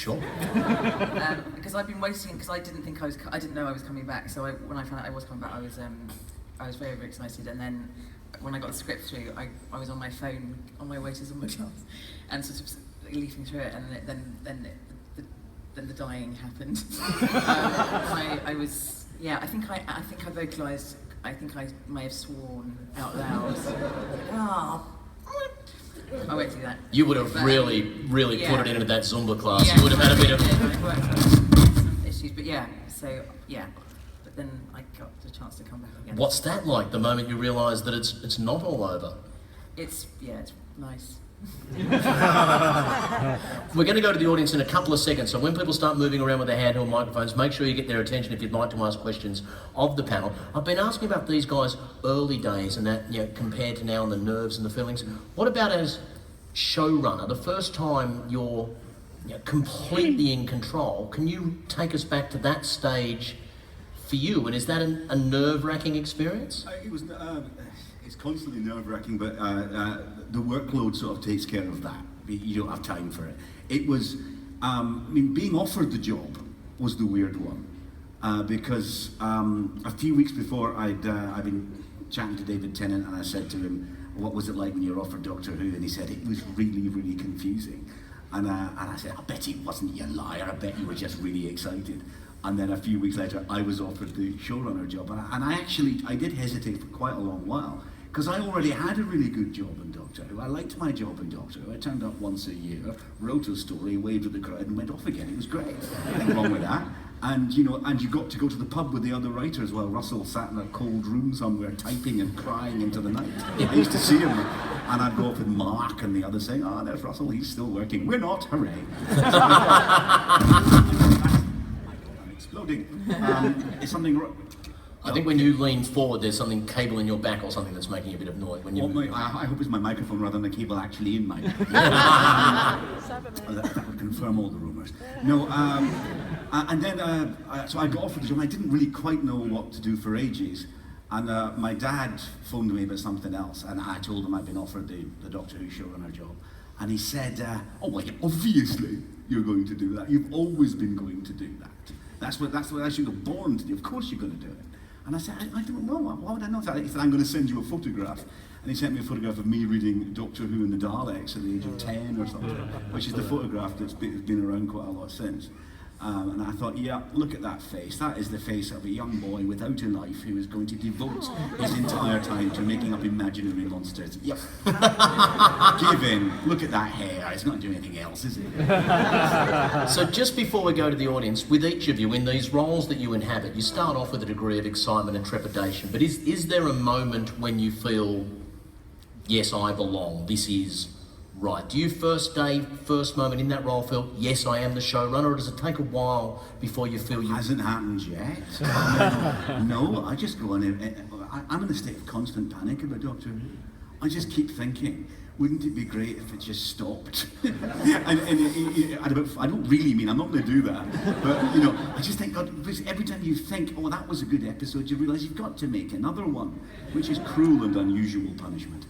Sure. Because I've been waiting, because I didn't know I was coming back. So when I found out I was coming back, I was very, very excited. And then when I got the script through, I was on my phone on my way to Zumba class, and sort of leafing through it, and then the dying happened. I think I vocalised. I think I may have sworn out loud. I won't do that. You would have really yeah. put it into that Zumba class. Yeah. You would have had a bit of... some issues, but yeah, so yeah. But then I got the chance to come back again. What's that like, the moment you realise that it's not all over? It's nice. We're going to go to the audience in a couple of seconds, so when people start moving around with their handheld microphones, make sure you get their attention if you'd like to ask questions of the panel. I've been asking about these guys' early days and that, compared to now, and the nerves and the feelings. What about as showrunner, the first time you're completely in control? Can you take us back to that stage for you, and is that a nerve-wracking experience? It was. It's constantly nerve-wracking, but the workload sort of takes care of that. You don't have time for it. It was, being offered the job was the weird one, because a few weeks before I'd been chatting to David Tennant, and I said to him, "What was it like when you were offered Doctor Who?" And he said it was really, really confusing. And I said, "I bet it wasn't, you liar. I bet you were just really excited." And then a few weeks later, I was offered the showrunner job, and I did hesitate for quite a long while, because I already had a really good job in Doctor Who. I liked my job in Doctor Who. I turned up once a year, wrote a story, waved at the crowd, and went off again. It was great. Nothing wrong with that. And you got to go to the pub with the other writers while Russell sat in a cold room somewhere, typing and crying into the night. I used to see him, and I'd go off with Mark and the others saying, "Oh, there's Russell, he's still working. We're not, hooray." Exploding. It's something. I think when you lean forward, there's something cable in your back or something that's making a bit of noise. When you. I hope it's my microphone rather than the cable actually in my. That would confirm all the rumours. No. And then so I got offered the job. I didn't really quite know what to do for ages, and my dad phoned me about something else, and I told him I'd been offered the Doctor Who showrunner job, and he said, "Oh well, obviously you're going to do that. You've always been going to do that. That's what I should have born to do. Of course you're going to do it." And I said, I don't know. Why would I know that? He said, "I'm going to send you a photograph." And he sent me a photograph of me reading Doctor Who and the Daleks at the age of 10 or something, which is the photograph that's been around quite a lot since. And I thought, yeah, look at that face. That is the face of a young boy without a life who is going to devote his entire time to making up imaginary monsters. Yep. Give in. Look at that hair. It's not doing anything else, is it? So just before we go to the audience, with each of you, in these roles that you inhabit, you start off with a degree of excitement and trepidation, but is there a moment when you feel, yes, I belong, this is right? Do you first moment in that role feel, yes, I am the showrunner, or does it take a while before you feel you... Hasn't happened yet. No, I just go on, I'm in a state of constant panic about Doctor Who. I just keep thinking, wouldn't it be great if it just stopped? I don't really mean, I'm not going to do that, but I just think, God, every time you think, oh, that was a good episode, you realise you've got to make another one, which is cruel and unusual punishment.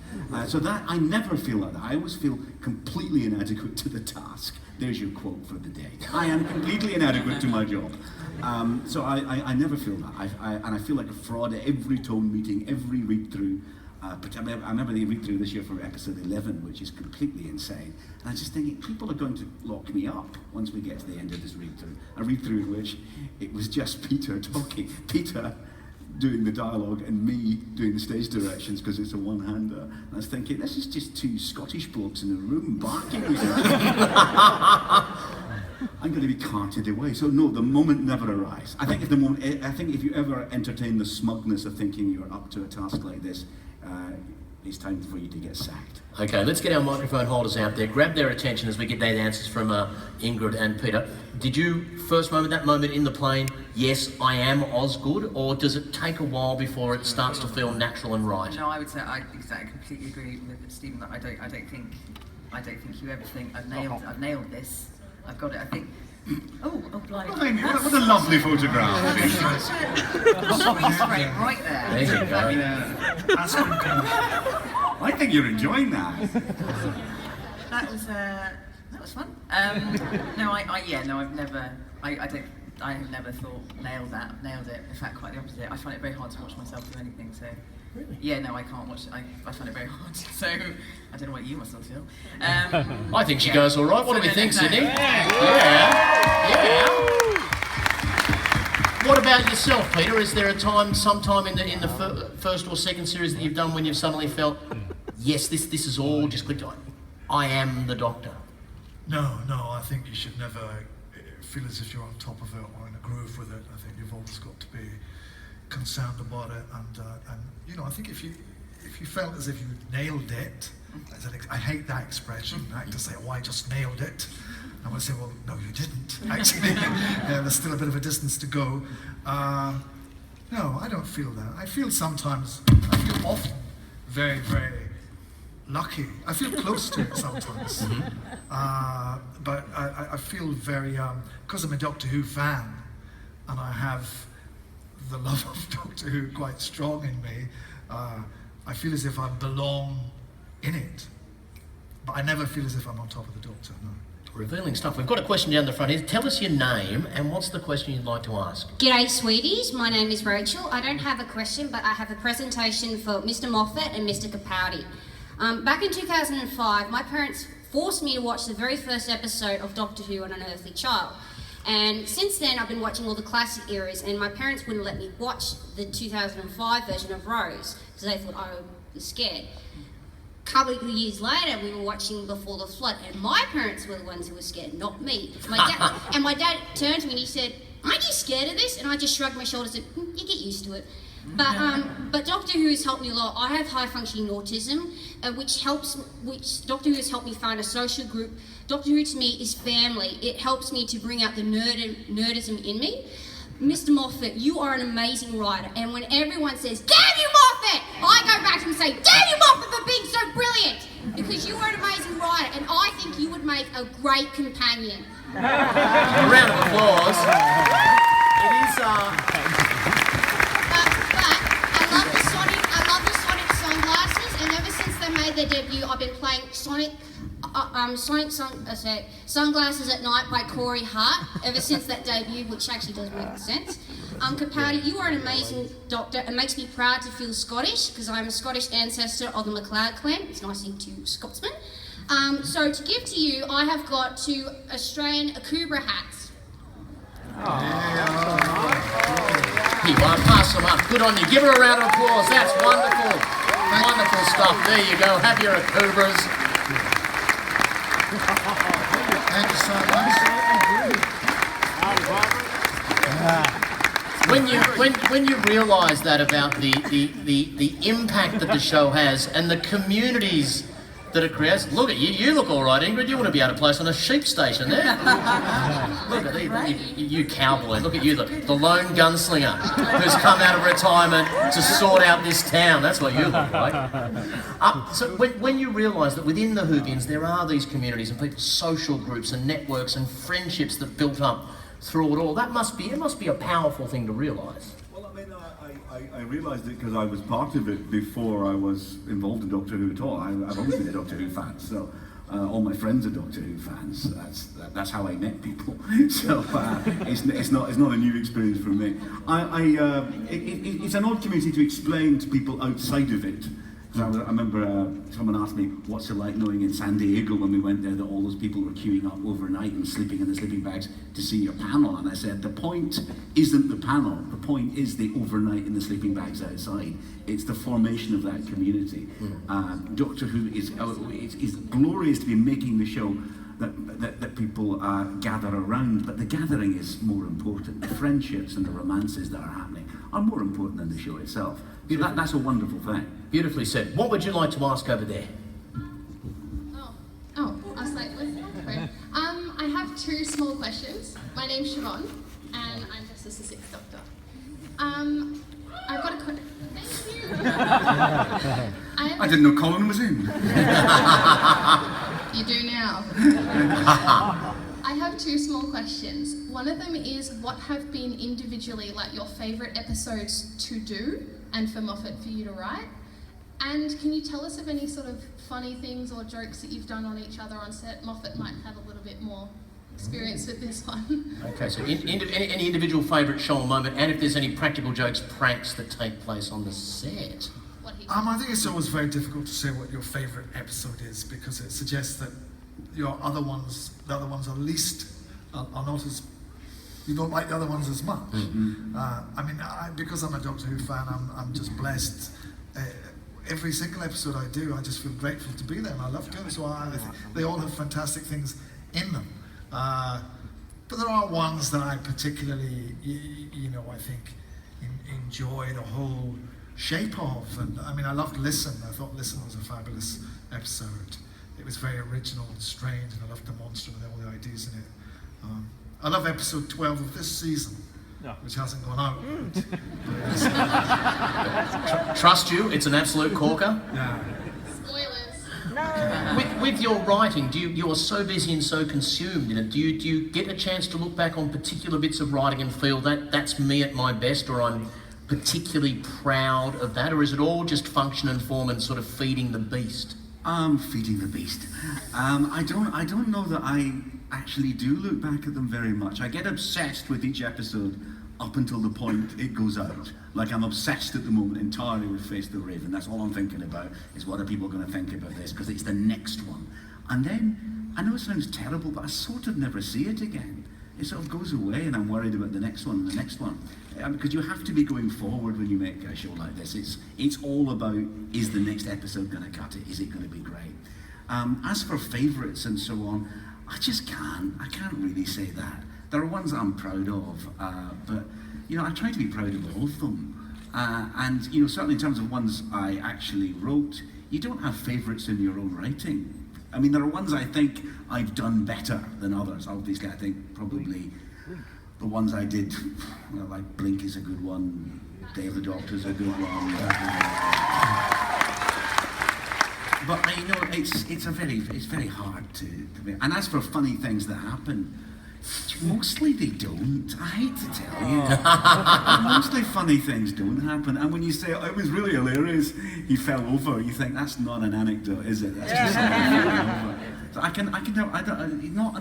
So that, I never feel like that. I always feel completely inadequate to the task. There's your quote for the day. I am completely inadequate to my job. So I never feel that. And I feel like a fraud at every tone meeting, every read-through. I remember the read-through this year for episode 11, which is completely insane. And I was just thinking, people are going to lock me up once we get to the end of this read-through. A read-through in which it was just Peter talking. Peter doing the dialogue and me doing the stage directions because it's a one-hander. And I was thinking, this is just two Scottish blokes in a room barking. I'm going to be carted away. So no, the moment never arrives. I think if you ever entertain the smugness of thinking you're up to a task like this, it's time for you to get sacked. Okay, let's get our microphone holders out there. Grab their attention as we get their answers from Ingrid and Peter. Did you that moment in the plane, yes, I am Osgood, or does it take a while before it starts to feel natural and right? No, I would say I completely agree with Stephen that I don't think you ever think I've nailed this. I've got it. I think. Oh, blimey. What a lovely photograph. right there. There you go. I think you're enjoying that. That was was fun. No, I have never thought nailed it. In fact, quite the opposite. I find it very hard to watch myself do anything. So, Really? yeah, no, I can't watch it. I find it very hard. So, I don't know what you must all feel. I think she goes all right. What do we think, no. Sydney? Yeah. What about yourself, Peter? Is there a time, sometime in the first or second series that you've done when you've suddenly felt, yes, this is all just clicked on. I am the Doctor. No, I think you should never feel as if you're on top of it or in a groove with it. I think you've always got to be concerned about it, and you know, I think if you felt as if you nailed it, I hate that expression. Actors say, "Oh, I just nailed it." I would say, "Well, no, you didn't. Actually, there's still a bit of a distance to go." No, I don't feel that. I feel often very, very lucky. I feel close to it sometimes. But I feel very, because I'm a Doctor Who fan, and I have the love of Doctor Who quite strong in me, I feel as if I belong in it. But I never feel as if I'm on top of the Doctor, no. Revealing stuff. We've got a question down the front here. Tell us your name and what's the question you'd like to ask? G'day sweeties, my name is Rachel. I don't have a question, but I have a presentation for Mr. Moffat and Mr. Capaldi. Back in 2005, my parents forced me to watch the very first episode of Doctor Who on An Earthly Child. And since then, I've been watching all the classic eras, and my parents wouldn't let me watch the 2005 version of Rose, because they thought I was scared. A couple of years later, we were watching Before the Flood, and my parents were the ones who were scared, not me. My dad turned to me and he said, "Aren't you scared of this?" And I just shrugged my shoulders and said, "You get used to it." But Doctor Who has helped me a lot. I have high functioning autism, which Doctor Who has helped me find a social group. Doctor Who to me is family. It helps me to bring out the nerdism in me. Mr. Moffat, you are an amazing writer, and when everyone says, "Damn you, Moffat!" I go back to him and say, "Damn you, Moffat, for being so brilliant!" Because you are an amazing writer, and I think you would make a great companion. A round of applause. It is, I love the Sonic sunglasses, and ever since they made their debut, I've been playing Sunglasses at Night by Corey Hart ever since that debut, which actually does make sense. Capaldi, you are an amazing Doctor. It makes me proud to feel Scottish, because I'm a Scottish ancestor of the MacLeod clan. It's nice seeing two Scotsmen. So to give to you, I have got 2 Australian Akubra hats. you want to pass them up. Good on you. Give her a round of applause. That's wonderful. Wonderful stuff. There you go. Have your Akubras. Thank you so much. When you realise that about the impact that the show has and the communities that it creates, look at you. You look all right, Ingrid. You want to be able to place on a sheep station there. Look at you cowboy. Look at you, the lone gunslinger who's come out of retirement to sort out this town. That's what you look like. So when you realise that within the Whovians there are these communities and people, social groups and networks and friendships that built up through it all, it must be a powerful thing to realise. Well, I mean, I realised it because I was part of it before I was involved in Doctor Who at all. I've always been a Doctor Who fan, so all my friends are Doctor Who fans. That's how I met people. So it's not a new experience for me. It's an odd community to explain to people outside of it. I remember someone asked me, what's it like knowing in San Diego when we went there that all those people were queuing up overnight and sleeping in the sleeping bags to see your panel? And I said, the point isn't the panel, the point is the overnight in the sleeping bags outside. It's the formation of that community. Doctor Who is glorious to be making the show that people gather around, but the gathering is more important. The friendships and the romances that are happening are more important than the show itself. So that's a wonderful thing. Beautifully said. What would you like to ask over there? I was like, I have 2 small questions. My name's Siobhan, and I'm dressed as the 6th Doctor. I've got a question. Thank you. I didn't know Colin was in. You do now. I have 2 small questions. One of them is, what have been individually like your favourite episodes to do and for Moffat for you to write? And can you tell us of any sort of funny things or jokes that you've done on each other on set? Moffat might have a little bit more experience with this one. Okay, so any individual favourite show or moment, and if there's any practical jokes, pranks that take place on the set. What he I think it's always very difficult to say what your favourite episode is, because it suggests that the other ones are least, are not as, you don't like the other ones as much. Because I'm a Doctor Who fan, I'm just blessed. Every single episode I do, I just feel grateful to be there, and I love doing it. So I think they all have fantastic things in them. But there are ones that I particularly, I think enjoy the whole shape of. And I loved Listen. I thought Listen was a fabulous episode. It was very original and strange, and I loved the monster and all the ideas in it. I love episode 12 of this season, which hasn't gone out. Trust you, it's an absolute corker. Yeah. Spoilers. With your writing, you are so busy and so consumed in it, do you get a chance to look back on particular bits of writing and feel that that's me at my best, or I'm particularly proud of that, or is it all just function and form and sort of feeding the beast? Feeding the beast. I don't know that I actually do look back at them very much. I get obsessed with each episode up until the point it goes out. Like, I'm obsessed at the moment entirely with Face the Raven. That's all I'm thinking about, is what are people going to think about this, because it's the next one. And then, I know it sounds terrible, but I sort of never see it again. It sort of goes away, and I'm worried about the next one and the next one. Because you have to be going forward when you make a show like this. It's all about, is the next episode going to cut it? Is it going to be great? As for favourites and so on, I can't really say that. There are ones I'm proud of, but I try to be proud of all of them. And certainly in terms of ones I actually wrote, you don't have favourites in your own writing. There are ones I think I've done better than others. Obviously, I think probably the ones I did, like Blink is a good one, Day of the Doctor's a good one. But it's very hard to make. And as for funny things that happen, mostly they don't. I hate to tell you. Mostly funny things don't happen. And when you say, it was really hilarious, he fell over, you think, that's not an anecdote, is it? That's just something falling over. So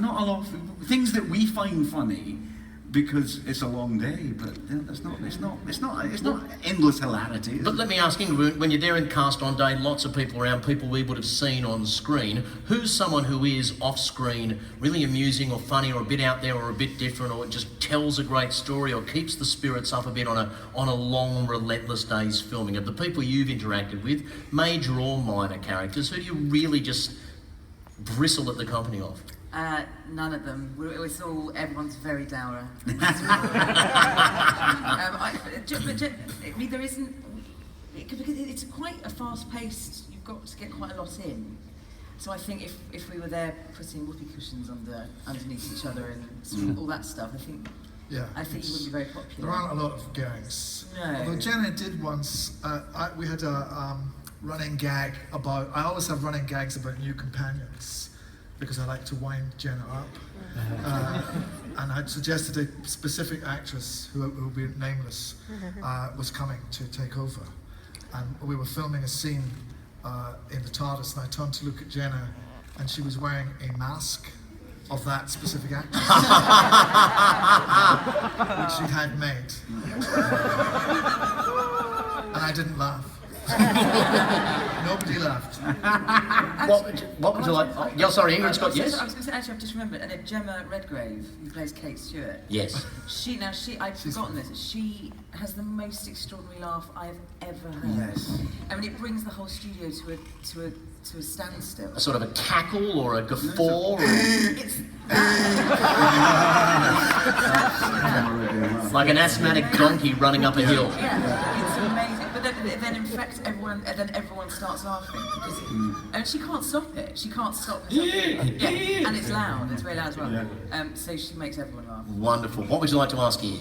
not a lot of things that we find funny, because it's a long day, but it's not endless hilarity. But let me ask Ingrid, when you're there in cast on day, lots of people around, people we would have seen on screen, who's someone who is off screen really amusing or funny or a bit out there or a bit different, or just tells a great story or keeps the spirits up a bit on a long, relentless day's filming? Of the people you've interacted with, major or minor characters, who do you really just bristle at the company of? None of them. Everyone's very dour. There isn't. Because it's quite a fast-paced. You've got to get quite a lot in. So I think if we were there putting whoopee cushions underneath each other and all that stuff, I think you wouldn't be very popular. There aren't a lot of gags. No. Although Jenna did once. We had a running gag about. I always have running gags about new companions, because I like to wind Jenna up. And I'd suggested a specific actress, who will be nameless, was coming to take over. And we were filming a scene in the TARDIS, and I turned to look at Jenna, and she was wearing a mask of that specific actress, which she had made. And I didn't laugh. Nobody laughed. What would you like? Oh, yeah, sorry, Ingrid's got yes. I was going to say, actually, I've just remembered, and Gemma Redgrave, who plays Kate Stewart. Yes. I'd forgotten this. She has the most extraordinary laugh I've ever heard. Yes. It brings the whole studio to a standstill. A sort of a cackle or a guffaw? Or... It's like an asthmatic donkey running up a hill. Yeah, it's amazing. But then in fact, everyone starts laughing because and she can't stop it. She can't stop it. And it's loud. It's very loud as well. So she makes everyone laugh. Wonderful. What would you like to ask here?